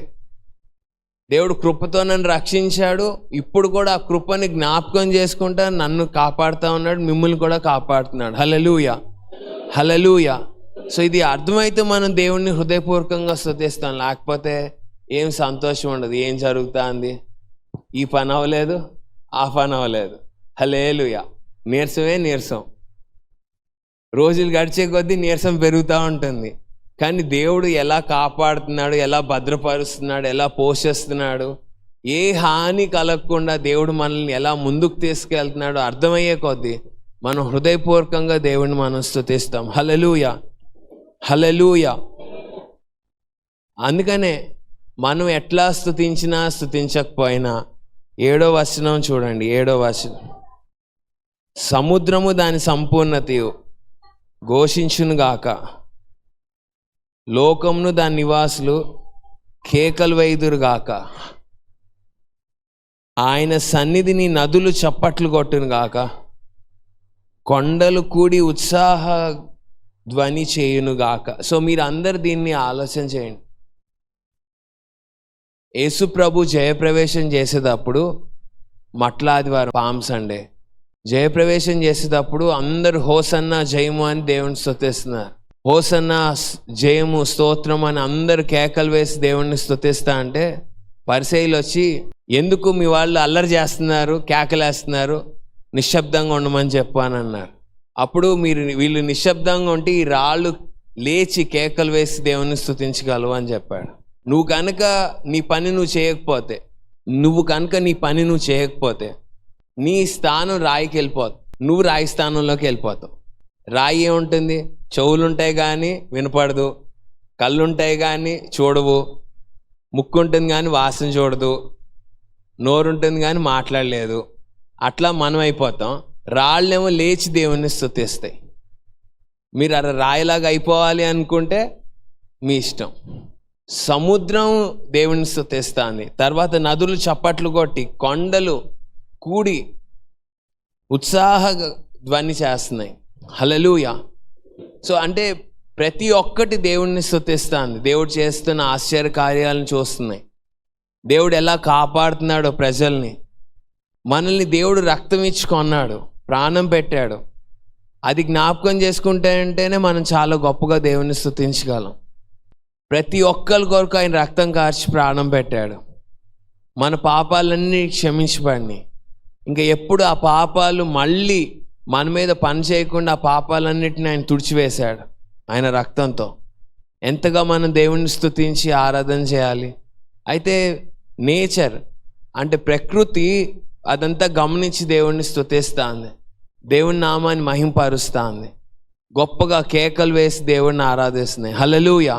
దేవుడు కృపతో నన్ను రక్షించాడు, ఇప్పుడు కూడా ఆ కృపని జ్ఞాపకం చేసుకుంటా నన్ను కాపాడుతూ ఉన్నాడు, మిమ్మల్ని కూడా కాపాడుతున్నాడు. హల్లెలూయా, హల్లెలూయా. సో ఇది అర్థమైతే మనం దేవుణ్ణి హృదయపూర్వకంగా స్తుతిస్తాం. లేకపోతే ఏం సంతోషం ఉండదు. ఏం జరుగుతుంది, ఈ పని అవ్వలేదు, ఆ పని అవ్వలేదు, హల్లెలూయా. నీరసమే నీరసం, రోజులు గడిచే కొద్దీ నీరసం పెరుగుతూ ఉంటుంది. కానీ దేవుడు ఎలా కాపాడుతున్నాడు, ఎలా భద్రపరుస్తున్నాడు, ఎలా పోషిస్తున్నాడు, ఏ హాని కలగకుండా దేవుడు మనల్ని ఎలా ముందుకు తీసుకెళ్తున్నాడో అర్థమయ్యే కొద్దీ మనం హృదయపూర్వకంగా దేవుడిని మనం స్తుతిస్తాం. హల్లెలూయా, హల్లెలూయా. అందుకనే మనం ఎట్లా స్తుతించినా స్తుతించకపోయినా 7వ వచనం చూడండి. 7వ వచనం, సముద్రము దాని సంపూర్ణతయు ఘోషించునుగాక, లోకమును దాని నివాసులు కేకలు వేయుదురుగాక, ఆయన సన్నిధిని నదులు చప్పట్లు కొట్టునుగాక, కొండలు కూడి ఉత్సాహ ధ్వని చేయునుగాక. సో మీరు అందరు దీన్ని ఆలోచన చేయండి. యేసు ప్రభు జయప్రవేశం చేసేటప్పుడు, మట్ల ఆదివారం, పామ్ సండే జయప్రవేశం చేసేటప్పుడు అందరూ హోసన్నా జయము అని దేవుని స్తుతిస్తున్నారు. హోసన్నా జయము స్తోత్రం అని అందరు కేకలు వేసి దేవుణ్ణి స్తుతిస్తా అంటే పరిసయ్యులు వచ్చి, ఎందుకు మీ వాళ్ళు అల్లరి చేస్తున్నారు, కేకలేస్తున్నారు, నిశ్శబ్దంగా ఉండమని చెప్పాను అన్నారు. అప్పుడు వీళ్ళు నిశ్శబ్దంగా ఉంటే ఈ రాళ్ళు లేచి కేకలు వేసి దేవుణ్ణి స్తుతించగలవు అని చెప్పాడు. నువ్వు కనుక నీ పని నువ్వు చేయకపోతే నీ స్థానం రాయికి వెళ్ళిపోతుంది, నువ్వు రాయి స్థానంలోకి వెళ్ళిపోతావు. రాయి ఏముంటుంది, చెవులుంటాయి కానీ వినపడదు, కళ్ళుంటాయి కానీ చూడవు, ముక్కు ఉంటుంది కానీ వాసన చూడదు, నోరు ఉంటుంది కానీ మాట్లాడలేదు. అట్లా మనం అయిపోతాం. రాళ్ళేమో లేచి దేవుణ్ణి స్తుతిస్తాయి. మీరు అలా రాయిలాగా అయిపోవాలి అనుకుంటే మీ ఇష్టం. సముద్రం దేవుని స్తుతిస్తుంది, తర్వాత నదులు చప్పట్లు కొట్టి, కొండలు కూడి ఉత్సాహ ధ్వని చేస్తున్నాయి. హల్లెలూయా. సో అంటే ప్రతి ఒక్కటి దేవుణ్ణి స్తుతిస్తుంది, దేవుడు చేస్తున్న ఆశ్చర్య కార్యాలను చూస్తున్నాయి, దేవుడు ఎలా కాపాడుతున్నాడో ప్రజల్ని. మనల్ని దేవుడు రక్తం ఇచ్చి కొన్నాడు, ప్రాణం పెట్టాడు. అది జ్ఞాపకం చేసుకుంటేనే మనం చాలా గొప్పగా దేవుణ్ణి స్తుతించగలం. ప్రతి ఒక్కరి కొరకు ఆయన రక్తం కార్చి ప్రాణం పెట్టాడు. మన పాపాలన్నీ క్షమించబడినాయి. ఇంకా ఎప్పుడు ఆ పాపాలు మళ్ళీ మన మీద పని చేయకుండా ఆ పాపాలన్నిటిని ఆయన తుడిచివేశాడు ఆయన రక్తంతో. ఎంతగా మనం దేవుణ్ణి స్తుతించి ఆరాధన చేయాలి. అయితే నేచర్ అంటే ప్రకృతి అదంతా గమనించి దేవుణ్ణి స్తుతిస్తుంది, దేవుని నామాన్ని మహింపరుస్తుంది, గొప్పగా కేకలు వేసి దేవుణ్ణి ఆరాధిస్తున్నాయి. హల్లెలూయా.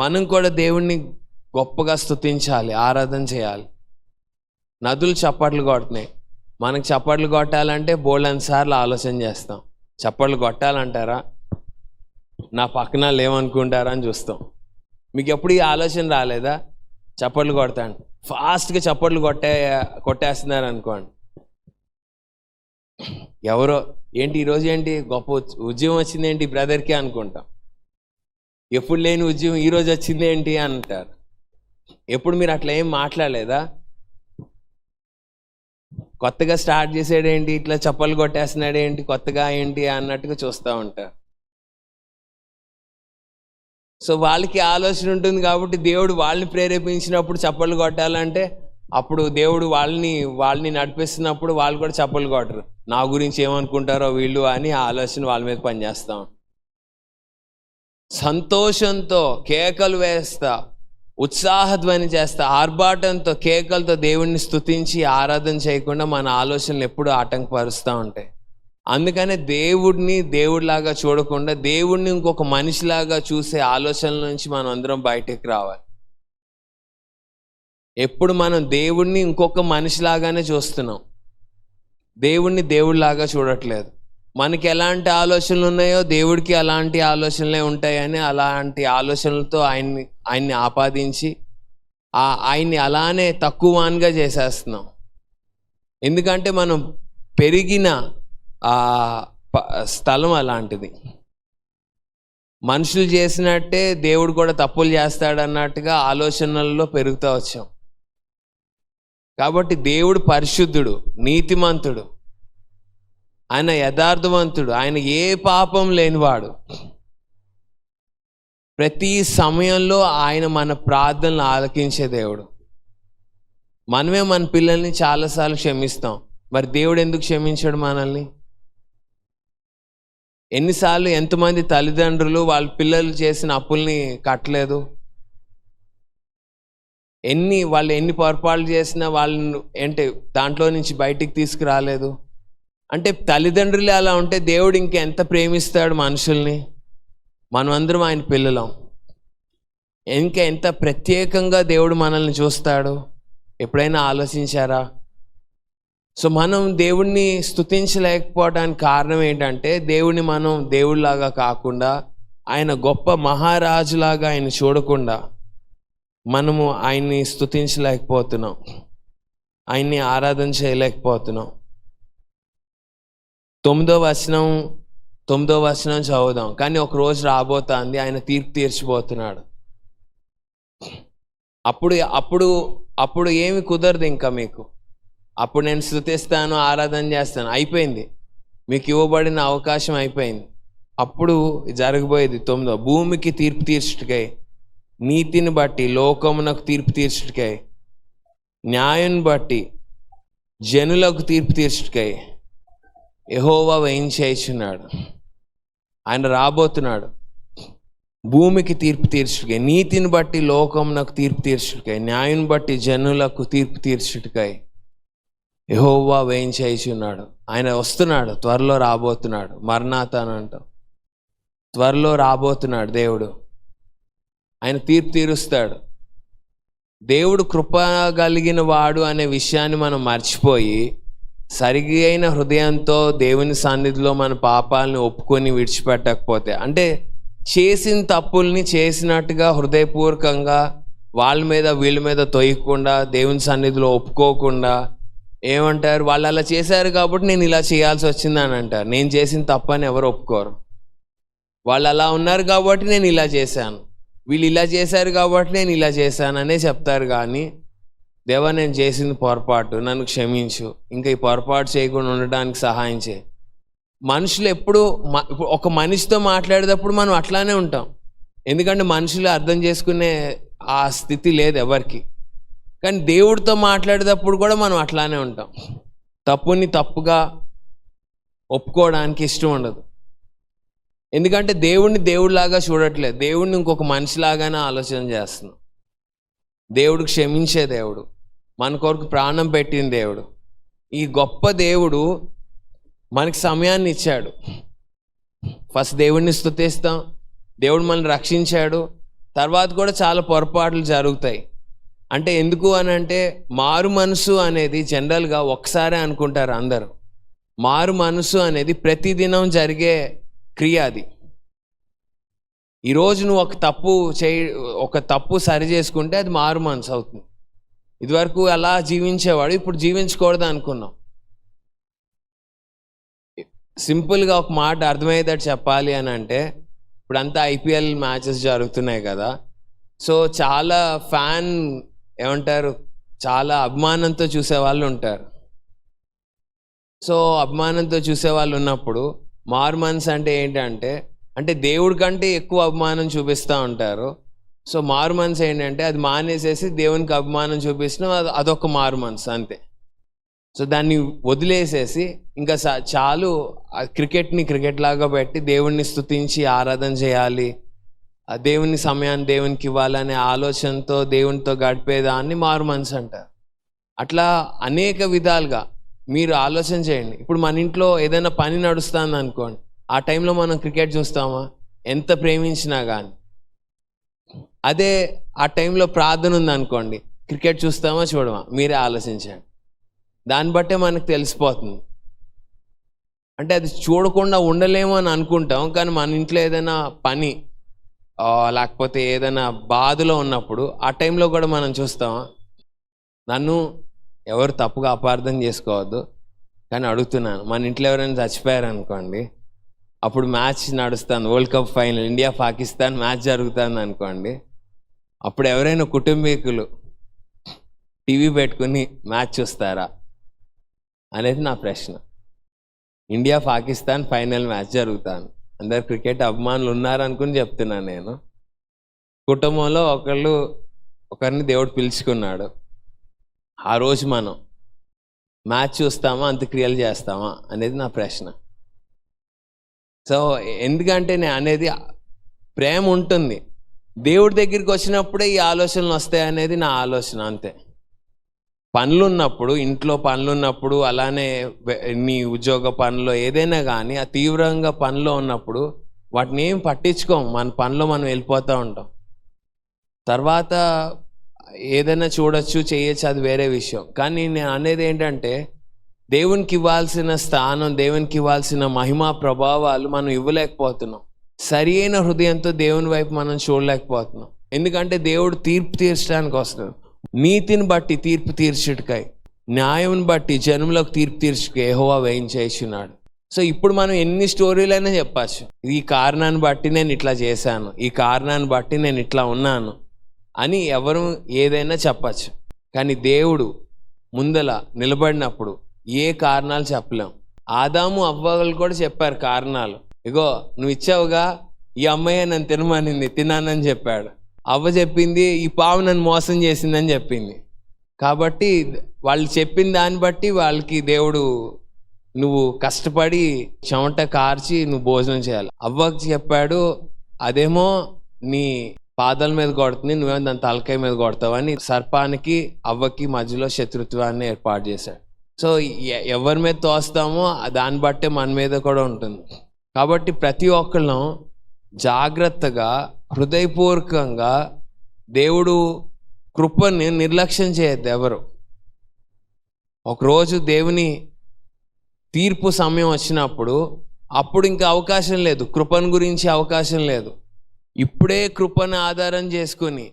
మనం కూడా దేవుణ్ణి గొప్పగా స్తుతించాలి, ఆరాధన చేయాలి. నదులు చప్పట్లు కొడుతున్నాయి. మనకు చప్పట్లు కొట్టాలంటే బోల్డెన్ సార్లు ఆలోచన చేస్తాం. చప్పట్లు కొట్టాలంటారా, నా పక్కన లేవనుకుంటారా అని చూస్తాం. మీకు ఎప్పుడు ఈ ఆలోచన రాలేదా? చప్పట్లు కొడతాను, ఫాస్ట్గా చప్పట్లు కొట్టేస్తున్నారు అనుకోండి. ఎవరో ఏంటి ఈరోజు ఏంటి గొప్ప ఉద్యమం వచ్చింది ఏంటి బ్రదర్కి అనుకుంటాం. ఎప్పుడు లేని ఉద్యమం ఈరోజు వచ్చింది ఏంటి అంటారు. ఎప్పుడు మీరు అట్లా ఏం మాట్లాడలేదా? కొత్తగా స్టార్ట్ చేసాడేంటి, ఇట్లా చప్పలు కొట్టేస్తున్నాడు ఏంటి, కొత్తగా ఏంటి అన్నట్టుగా చూస్తూ ఉంటారు. సో వాళ్ళకి ఆలోచన ఉంటుంది కాబట్టి దేవుడు వాళ్ళని ప్రేరేపించినప్పుడు చప్పలు కొట్టాలంటే అప్పుడు దేవుడు వాళ్ళని నడిపిస్తున్నప్పుడు వాళ్ళు కూడా చప్పలు కొట్టరు. నా గురించి ఏమనుకుంటారో వీళ్ళు అని ఆ ఆలోచన వాళ్ళ మీద పనిచేస్తాం. సంతోషంతో కేకలు వేస్తా, ఉత్సాహధ్వని చేస్తా, ఆర్భాటంతో కేకలతో దేవుణ్ణి స్తుతించి ఆరాధన చేయకుండా మన ఆలోచనలు ఎప్పుడూ ఆటంకపరుస్తూ ఉంటాయి. అందుకనే దేవుడిని దేవుడిలాగా చూడకుండా దేవుడిని ఇంకొక మనిషిలాగా చూసే ఆలోచనల నుంచి మనం అందరం బయటకు రావాలి. ఎప్పుడు మనం దేవుడిని ఇంకొక మనిషిలాగానే చూస్తున్నాం, దేవుడిని దేవుడిలాగా చూడట్లేదు. మనకి ఎలాంటి ఆలోచనలు ఉన్నాయో దేవుడికి అలాంటి ఆలోచనలే ఉంటాయని అలాంటి ఆలోచనలతో ఆయన్ని ఆపాదించి ఆయన్ని అలానే తక్కువగా చేసేస్తున్నాం. ఎందుకంటే మనం పెరిగిన స్థలం అలాంటిది. మనుషులు చేసినట్టే దేవుడు కూడా తప్పులు చేస్తాడన్నట్టుగా ఆలోచనల్లో పెరుగుతూ వచ్చాం. కాబట్టి దేవుడు పరిశుద్ధుడు, నీతిమంతుడు, ఆయన యథార్థవంతుడు, ఆయన ఏ పాపం లేనివాడు. ప్రతి సమయంలో ఆయన మన ప్రార్థనలు ఆలకించే దేవుడు. మనమే మన పిల్లల్ని చాలాసార్లు క్షమిస్తాం, మరి దేవుడు ఎందుకు క్షమించాడు మనల్ని? ఎన్నిసార్లు ఎంతమంది తల్లిదండ్రులు వాళ్ళ పిల్లలు చేసిన అప్పుల్ని కట్టలేదు? వాళ్ళు ఎన్ని పొరపాట్లు చేసినా వాళ్ళని దాంట్లో నుంచి బయటికి తీసుకురాలేదు? అంటే తల్లిదండ్రులే అలా ఉంటే దేవుడు ఇంకెంత ప్రేమిస్తాడు మనుషుల్ని. మనమందరం ఆయన పిల్లలం. ఇంకా ఎంత ప్రత్యేకంగా దేవుడు మనల్ని చూస్తాడు, ఎప్పుడైనా ఆలోచించారా? సో మనం దేవుణ్ణి స్తుతించలేకపోవడానికి కారణం ఏంటంటే దేవుణ్ణి మనం దేవుడిలాగా కాకుండా ఆయన గొప్ప మహారాజులాగా ఆయన చూడకుండా మనము ఆయన్ని స్తుతించలేకపోతున్నాం, ఆయన్ని ఆరాధన చేయలేకపోతున్నాం. 9వ వచనం చదువుదాం. కానీ ఒక రోజు రాబోతుంది, ఆయన తీర్పు తీర్చిపోతున్నాడు. అప్పుడు ఏమి కుదరదు ఇంకా మీకు. అప్పుడు నేను స్తుతిస్తాను, ఆరాధన చేస్తాను, అయిపోయింది, మీకు ఇవ్వబడిన అవకాశం అయిపోయింది. అప్పుడు జరగబోయేది 9, భూమికి తీర్పు తీర్చుటకై, నీతిని బట్టి లోకమునకు తీర్పు తీర్చుటకై, న్యాయం బట్టి జనులకు తీర్పు తీర్చుటకై యెహోవా వేయించేయుచున్నాడు. ఆయన రాబోతున్నాడు. భూమికి తీర్పు తీర్చుటకై, నీతిని బట్టి లోకమునకు తీర్పు తీర్చుటకై, న్యాయం బట్టి జనులకు తీర్పు తీర్చుటకై యెహోవా వేయించేయుచున్నాడు. ఆయన వస్తున్నాడు, త్వరలో రాబోతున్నాడు. మరణాత అని అంటాం, త్వరలో రాబోతున్నాడు దేవుడు. ఆయన తీర్పు తీరుస్తాడు. దేవుడు కృప కలిగిన వాడు అనే విషయాన్ని మనం మర్చిపోయి సరిగైన హృదయంతో దేవుని సన్నిధిలో మన పాపాలని ఒప్పుకొని విడిచిపెట్టకపోతే, అంటే చేసిన తప్పుల్ని చేసినట్టుగా హృదయపూర్వకంగా వాళ్ళ మీద వీళ్ళ మీద తొయ్యకుండా దేవుని సన్నిధిలో ఒప్పుకోకుండా ఏమంటారు, వాళ్ళు అలా చేశారు కాబట్టి నేను ఇలా చేయాల్సి వచ్చింది అని అంటారు. నేను చేసిన తప్పని ఎవరు ఒప్పుకోరు. వాళ్ళు అలా ఉన్నారు కాబట్టి నేను ఇలా చేశాను, వీళ్ళు ఇలా చేశారు కాబట్టి నేను ఇలా చేశాననే చెప్తారు. కానీ దేవా నేను చేసింది పొరపాటు, నన్ను క్షమించు, ఇంకా ఈ పొరపాటు చేయకుండా ఉండడానికి సహాయం చేయి. మనుషులు ఎప్పుడు ఒక మనిషితో మాట్లాడేటప్పుడు మనం అట్లానే ఉంటాం, ఎందుకంటే మనుషులు అర్థం చేసుకునే ఆ స్థితి లేదు ఎవరికి. కానీ దేవుడితో మాట్లాడేటప్పుడు కూడా మనం అట్లానే ఉంటాం. తప్పుని తప్పుగా ఒప్పుకోవడానికి ఇష్టం ఉండదు, ఎందుకంటే దేవుడిని దేవుడిలాగా చూడట్లేదు, దేవుడిని ఇంకొక మనిషిలాగానే ఆలోచన చేస్తున్నాం. దేవుడు క్షమించే దేవుడు, మన కొరకు ప్రాణం పెట్టిన దేవుడు. ఈ గొప్ప దేవుడు మనకి సమయాన్ని ఇచ్చాడు. ఫస్ట్ దేవుడిని స్తుతిస్తాం, దేవుడు మనల్ని రక్షించాడు. తర్వాత కూడా చాలా పొరపాట్లు జరుగుతాయి. అంటే ఎందుకు అని అంటే, మారు మనసు అనేది జనరల్గా ఒక్కసారే అనుకుంటారు అందరూ. మారు మనసు అనేది ప్రతిదినం జరిగే క్రియ. అది ఈరోజు నువ్వు ఒక తప్పు సరి చేసుకుంటే అది మారు మనసు అవుతుంది. ఇదివరకు అలా జీవించేవాడు, ఇప్పుడు జీవించకూడదు అనుకున్నాం. సింపుల్గా ఒక మాట అర్థమయ్యేటట్టు చెప్పాలి అని అంటే, ఇప్పుడంతా ఐపీఎల్ మ్యాచెస్ జరుగుతున్నాయి కదా. సో చాలా చాలా అభిమానంతో చూసే వాళ్ళు ఉంటారు. సో అభిమానంతో చూసే వాళ్ళు ఉన్నప్పుడు మారు మనసు అంటే ఏంటంటే, అంటే దేవుడి కంటే ఎక్కువ అభిమానం చూపిస్తూ ఉంటారు. సో మారు మనసు ఏంటంటే అది మానేసేసి దేవునికి అభిమానం చూపించడం, అదొక మారు మనసు అంతే. సో దాన్ని వదిలేసేసి ఇంకా చాలు, క్రికెట్ని క్రికెట్ లాగా పెట్టి దేవుణ్ణి స్తుతించి ఆరాధన చేయాలి, ఆ దేవుని సమయాన్ని దేవునికి ఇవ్వాలనే ఆలోచనతో దేవునితో గడిపేదాన్ని మారు మనసు అంటారు. అట్లా అనేక విధాలుగా మీరు ఆలోచన చేయండి. ఇప్పుడు మన ఇంట్లో ఏదైనా పని నడుస్తుంది అనుకోండి, ఆ టైంలో మనం క్రికెట్ చూస్తామా? ఎంత ప్రేమించినా కానీ. అదే ఆ టైంలో ప్రార్థన ఉందనుకోండి, క్రికెట్ చూస్తామా చూడమా? మీరే ఆలోచించండి. దాన్ని బట్టే మనకు తెలిసిపోతుంది. అంటే అది చూడకుండా ఉండలేమో అని అనుకుంటాం, కానీ మన ఇంట్లో ఏదైనా పని లేకపోతే ఏదైనా బాధలో ఉన్నప్పుడు ఆ టైంలో కూడా మనం చూస్తామా? నన్ను ఎవరు తప్పుగా అపార్థం చేసుకోవద్దు, కానీ అడుగుతున్నాను, మన ఇంట్లో ఎవరైనా చచ్చిపోయారు అనుకోండి, అప్పుడు మ్యాచ్ నడుస్తుంది, world cup final, India Pakistan match జరుగుతుంది అనుకోండి, అప్పుడు ఎవరైనా కుటుంబీకులు టీవీ పెట్టుకుని మ్యాచ్ చూస్తారా అనేది నా ప్రశ్న. ఇండియా పాకిస్తాన్ ఫైనల్ మ్యాచ్ జరుగుతాను, అందరు క్రికెట్ అభిమానులు ఉన్నారనుకుని చెప్తున్నాను నేను. కుటుంబంలో ఒకరిని దేవుడు పిలుచుకున్నాడు, ఆ రోజు మనం మ్యాచ్ చూస్తామా, అంత్యక్రియలు చేస్తామా అనేది నా ప్రశ్న. సో ఎందుకంటే నేను అనేది ప్రేమ ఉంటుంది, దేవుడి దగ్గరికి వచ్చినప్పుడే ఈ ఆలోచనలు వస్తాయి అనేది నా ఆలోచన అంతే. పనులున్నప్పుడు, ఇంట్లో పనులున్నప్పుడు, అలానే నీ ఉద్యోగ పనులు ఏదైనా కానీ ఆ తీవ్రంగా పనిలో ఉన్నప్పుడు వాటిని ఏం పట్టించుకోం, మన పనిలో మనం వెళ్ళిపోతూ ఉంటాం. తర్వాత ఏదైనా చూడొచ్చు, చేయొచ్చు, అది వేరే విషయం. కానీ నేను అనేది ఏంటంటే, దేవునికి ఇవ్వాల్సిన స్థానం, దేవునికి ఇవ్వాల్సిన మహిమా ప్రభావాలు మనం ఇవ్వలేకపోతున్నాం. సరి అయిన హృదయంతో దేవుని వైపు మనం చూడలేకపోతున్నాం. ఎందుకంటే దేవుడు తీర్పు తీర్చడానికి వస్తున్నాడు. నీతిని బట్టి తీర్పు తీర్చుటకై, న్యాయం బట్టి జనములకు తీర్పు తీర్చుకు యెహోవా వేయించేస్తున్నాడు. సో ఇప్పుడు మనం ఎన్ని స్టోరీలైనా చెప్పచ్చు, ఈ కారణాన్ని బట్టి నేను ఇట్లా చేశాను, ఈ కారణాన్ని బట్టి నేను ఇట్లా ఉన్నాను అని ఎవరు ఏదైనా చెప్పచ్చు. కానీ దేవుడు ముందల నిలబడినప్పుడు ఏ కారణాలు చెప్పలేం. ఆదాము అవ్వలు కూడా చెప్పారు కారణాలు. ఇగో నువ్వు ఇచ్చావుగా, ఈ అమ్మాయి నన్ను తినమనింది, తిన్నానని చెప్పాడు. అవ్వ చెప్పింది ఈ పాము నన్ను మోసం చేసిందని చెప్పింది. కాబట్టి వాళ్ళు చెప్పిన దాన్ని బట్టి వాళ్ళకి దేవుడు, నువ్వు కష్టపడి చెమట కార్చి నువ్వు భోజనం చేయాలి. అవ్వకి చెప్పాడు, అదేమో నీ పాదాల మీద కొడుతుంది, నువ్వేమో దాని తలకాయ మీద కొడతావని సర్పానికి అవ్వకి మధ్యలో శత్రుత్వాన్ని ఏర్పాటు చేశాడు. సో ఎవరి మీద తోస్తామో దాన్ని బట్టే మన మీద కూడా ఉంటుంది. కాబట్టి ప్రతి ఒక్కళ్ళం జాగ్రత్తగా, హృదయపూర్వకంగా దేవుడు కృపని నిర్లక్ష్యం చేయొద్దు ఎవరు. ఒకరోజు దేవుని తీర్పు సమయం వచ్చినప్పుడు అప్పుడు ఇంకా అవకాశం లేదు, కృపను గురించి అవకాశం లేదు. ఇప్పుడే కృపను ఆధారం చేసుకొని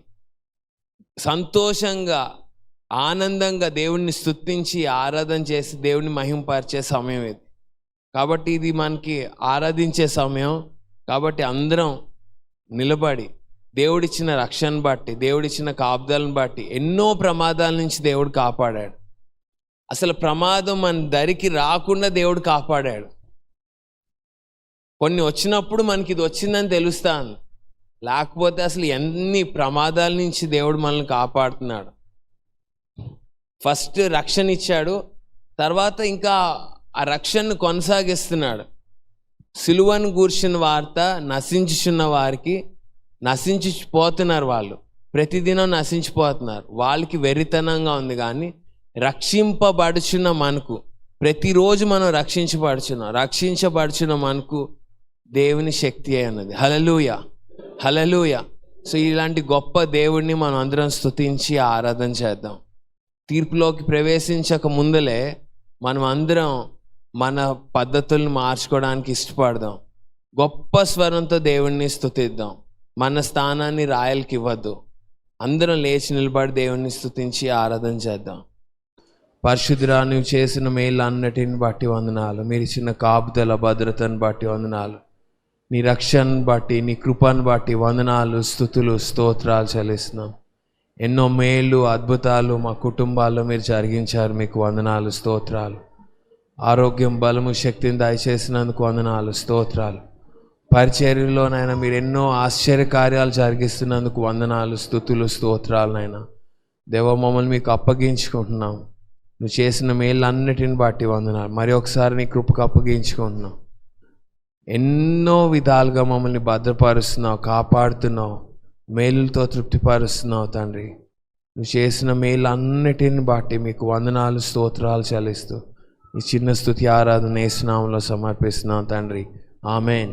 సంతోషంగా, ఆనందంగా దేవుణ్ణి స్తుతించి ఆరాధన చేసి దేవుని మహింపరిచే సమయం ఇది. కాబట్టి ఇది మనకి ఆరాధించే సమయం. కాబట్టి అందరం నిలబడి దేవుడిచ్చిన రక్షణ బట్టి, దేవుడిచ్చిన కాపుదలను బట్టి ఎన్నో ప్రమాదాల నుంచి దేవుడు కాపాడాడు. అసలు ప్రమాదం మన దరికి రాకుండా దేవుడు కాపాడాడు. కొన్ని వచ్చినప్పుడు మనకి ఇది వచ్చిందని తెలుస్తాను, లేకపోతే అసలు ఎన్ని ప్రమాదాల నుంచి దేవుడు మనల్ని కాపాడుతున్నాడు. ఫస్ట్ రక్షణ ఇచ్చాడు, తర్వాత ఇంకా ఆ రక్షణను కొనసాగిస్తున్నాడు. సిలువను గూర్చిన వార్త నశించుచున్న వారికి, నశించిపోతున్నారు వాళ్ళు, ప్రతిదినం నశించిపోతున్నారు, వాళ్ళకి వెరితనంగా ఉంది. కానీ రక్షింపబడుచున్న మనకు, ప్రతిరోజు మనం రక్షించబడుచున్న మనకు దేవుని శక్తి అన్నది. హల్లెలూయా, హల్లెలూయా. సో ఇలాంటి గొప్ప దేవుడిని మనం అందరం స్తుతించి ఆరాధన చేద్దాం. తీర్పులోకి ప్రవేశించక ముందలే మనం అందరం మన పద్ధతులను మార్చుకోవడానికి ఇష్టపడదాం. గొప్ప స్వరంతో దేవుణ్ణి స్తుతిద్దాం. మన స్థానాన్ని రాయలకి ఇవ్వద్దు. అందరం లేచి నిలబడి దేవుణ్ణి స్తుతించి ఆరాధన చేద్దాం. పరిశుద్ధుడా, నువ్వు చేసిన మేలు అన్నిటిని బట్టి వందనాలు. మీరు ఇచ్చిన కాపుదల భద్రతను బట్టి వందనాలు. నీ రక్షణను బట్టి, నీ కృపను బట్టి వందనాలు, స్తుతులు, స్తోత్రాలు చెల్లిస్తున్నాం. ఎన్నో మేలు, అద్భుతాలు మా కుటుంబాల్లో మీరు జరిగించారు. మీకు వందనాలు, స్తోత్రాలు. ఆరోగ్యం, బలము, శక్తిని దయచేసినందుకు వందనాలు, స్తోత్రాలు. పరిచర్యలో నాయన మీరు ఎన్నో ఆశ్చర్య కార్యాలు జరిగిస్తున్నందుకు వందనాలు, స్తుతులు, స్తోత్రాలు. నాయన దేవ, మమ్మల్ని మీకు అప్పగించుకుంటున్నాం. నువ్వు చేసిన మేళ్ళన్నిటిని బట్టి వందనాలు. మరి ఒకసారి నీ కృపకు అప్పగించుకుంటున్నాం. ఎన్నో విధాలుగా మమ్మల్ని భద్రపరుస్తున్నావు, కాపాడుతున్నావు, మేలులతో తృప్తిపరుస్తున్నావు తండ్రి. నువ్వు చేసిన మేళ్ళన్నిటిని బట్టి మీకు వందనాలు, స్తోత్రాలు చెల్లిస్తూ ఈ చిన్న స్తుతి ఆరాధన యేసు నామములో సమర్పిస్తున్నాం తండ్రి. ఆమేన్.